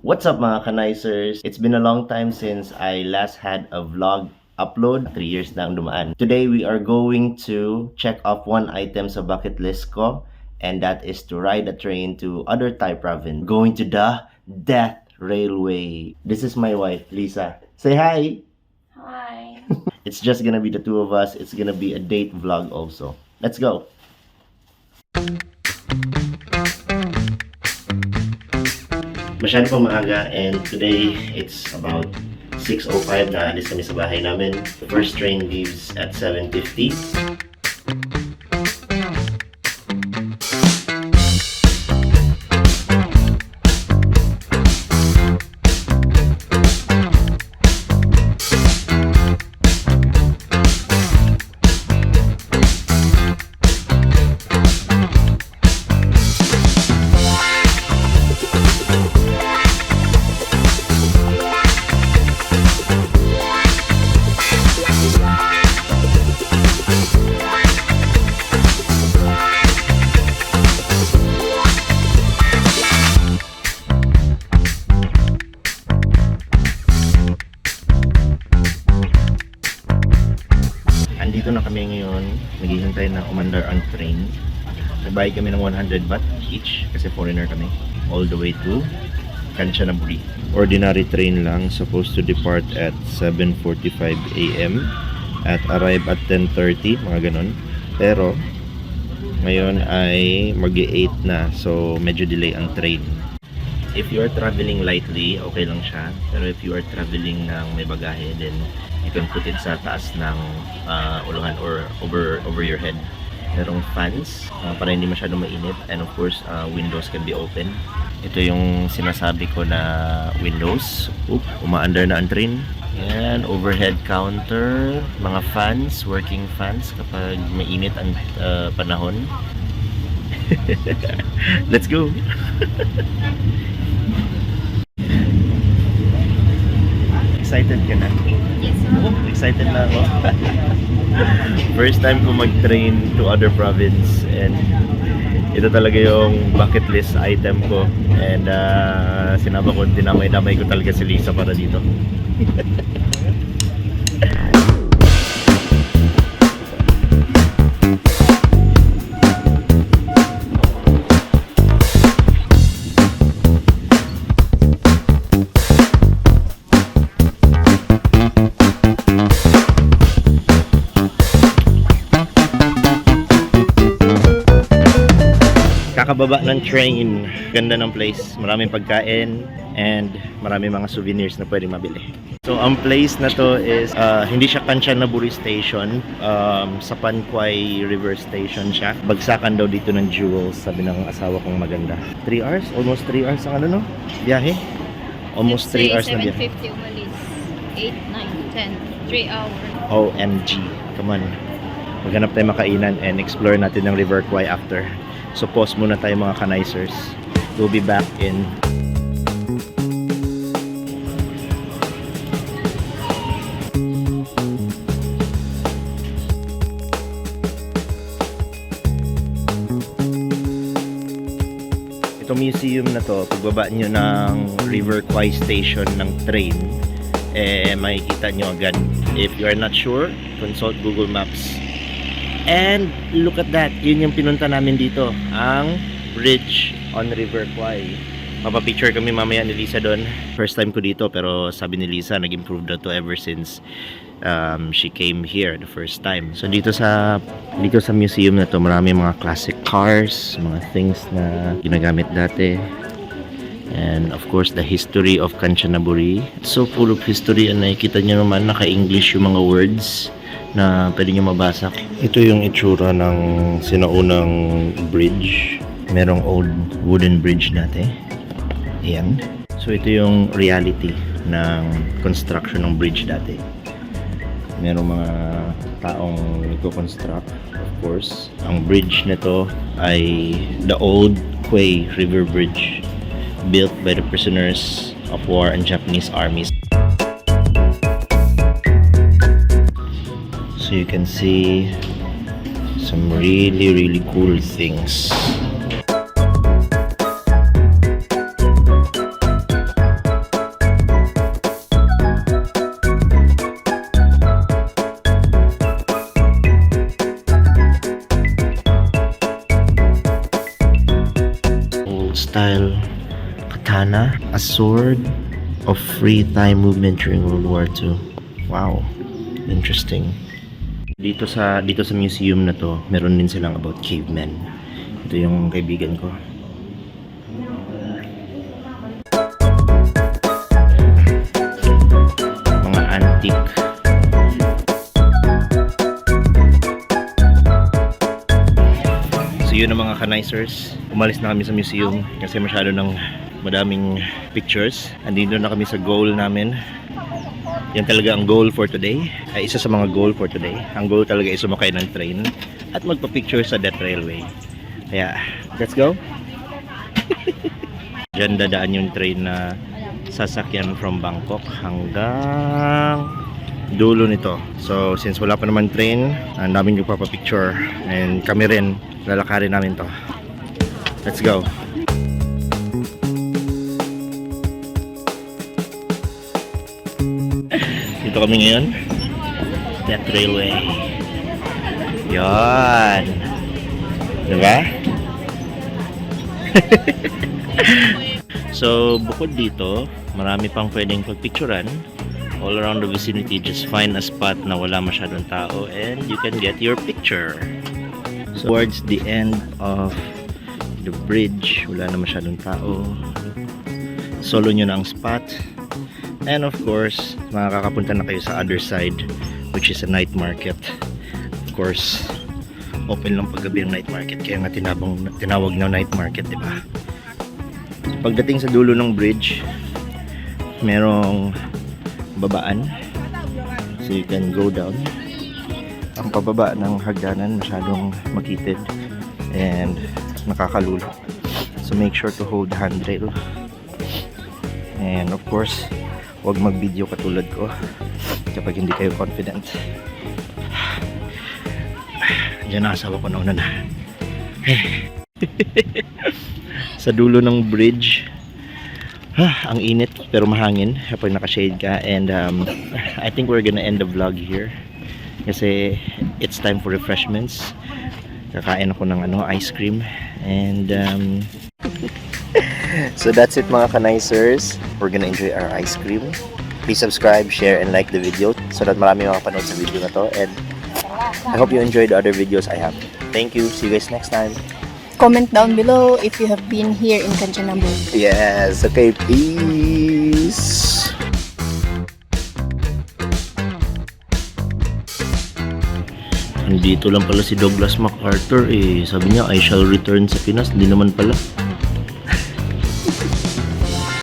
What's up mga kanaisers? It's been a long time since I last had a vlog upload. 3 years na ang dumaan. Today we are going to check off one item sa bucket list ko, and that is to ride a train to other Thai province. Going to the Death Railway. This is my wife, Lisa. Say hi! Hi. It's just gonna be the two of us. It's gonna be a date vlog also. Let's go! Masyado pa maaga, and today it's about 6:05 na alis kami sa bahay namin. The first train leaves at 7:50. Andito na kami ngayon, naghihintay na umandar ang train. Nagbayad kami ng 100 baht each kasi foreigner kami. All the way to Kanchanaburi. Ordinary train lang, supposed to depart at 7:45 AM at arrive at 10:30, mga ganon. Pero ngayon ay mag-8 na, so medyo delay ang train. If you are traveling lightly, okay lang siya. Pero if you are traveling ng may bagahe, then you can put it sa taas ng uluhan or over your head. Merong fans para hindi masyadong mainit, and of course windows can be open. Ito yung sinasabi ko na windows. Umaandar na ang train. Yan, overhead counter, mga fans, working fans kapag mainit ang panahon. Let's go! Excited ka na? Yes, Excited na ako. First time ko mag-train to other province, and ito talaga yung bucket list item ko, and sinaba ko, dinamay-damay ko talaga si Lisa para dito. Kakababa ng train, ganda ng place, maraming pagkain and maraming mga souvenirs na pwede mabili. So ang place na to is hindi siya Kanchanaburi Station, sa Pankway River Station siya. Bagsakan daw dito ng jewels, sabi ng asawa kong maganda. 3 hours? Almost 3 hours ang ano no? Biyahe? Almost 3 hours na biyahe. 7:50 umalis. 8, 9, 10. 3 hours. OMG, come on. Maghanap tayo makainan and explore natin ng River Kwai after. So pause muna tayo mga kanaisers. We'll be back in. Itong museum na to, pagbaba nyo ng River Kwai Station ng train, makikita nyo agad. If you are not sure, consult Google Maps. And look at that, yun yung pinunta namin dito, ang bridge on River Kwai. Mapapicture kami mamaya ni Lisa doon. First time ko dito, pero sabi ni Lisa nag-improve na to ever since she came here the first time. So dito sa museum na to, marami mga classic cars, mga things na ginagamit dati. And of course the history of Kanchanaburi. It's so full of history, and nakikita nyo naman naka-English yung mga words na pwede nyo mabasa. Ito yung itsura ng sinaunang bridge. Merong old wooden bridge dati. Ayan. So ito yung reality ng construction ng bridge dati. Merong mga taong nagko-construct, of course. Ang bridge nito ay the old Kwai River Bridge, built by the prisoners of war and Japanese armies. So you can see some really cool things. Katana, a sword of free time movement during World War II. Wow, interesting. Dito sa museum na to, meron din silang about cavemen. Ito yung kaibigan ko. Mga antique. So yun ang mga kanaisers. Umalis na kami sa museum kasi masyado ng madaming pictures. Andito na kami sa goal namin. Yan talaga ang goal for today. Ay isa sa mga goal for today. Ang goal talaga ay sumakay ng train at magpa-picture sa Death Railway. Kaya, let's go! Diyan dadaan yung train na sasakyan from Bangkok hanggang dulo nito. So, since wala pa naman train, ang daming nagpapapicture. And kami rin, lalakarin namin to. Let's go! Dito kami ngayon. Death Railway. Yan. Diba? So, bukod dito, marami pang pwedeng pagpicturan. All around the vicinity, just find a spot na wala masyadong tao and you can get your picture. So, towards the end of the bridge, wala na masyadong tao. Solo nyo na ang spot. And of course, makakapunta na kayo sa other side, which is a night market. Of course, open lang paggabi ang night market, kaya nga tinawag na night market, di ba? Pagdating sa dulo ng bridge, merong babaan. So you can go down. Ang pababa ng hagdanan masyadong makitid and nakakalula. So make sure to hold handrail. And of course, huwag mag-video katulad ko kapag hindi kayo confident. Diyan na, asawa ko nauna na. Sa dulo ng bridge, ang init pero mahangin kapag naka-shade ka. And I think we're gonna end the vlog here kasi it's time for refreshments. Kakain ako ng ice cream. And so that's it mga kanaisers. We're gonna enjoy our ice cream. Please subscribe, share, and like the video so that marami makapanood sa video na to. And I hope you enjoyed the other videos I have. Thank you. See you guys next time. Comment down below if you have been here in Kanchanaburi. Yes. Okay. Peace. Andito lang pala si Douglas MacArthur eh. Sabi niya, I shall return sa Pinas. Hindi naman pala.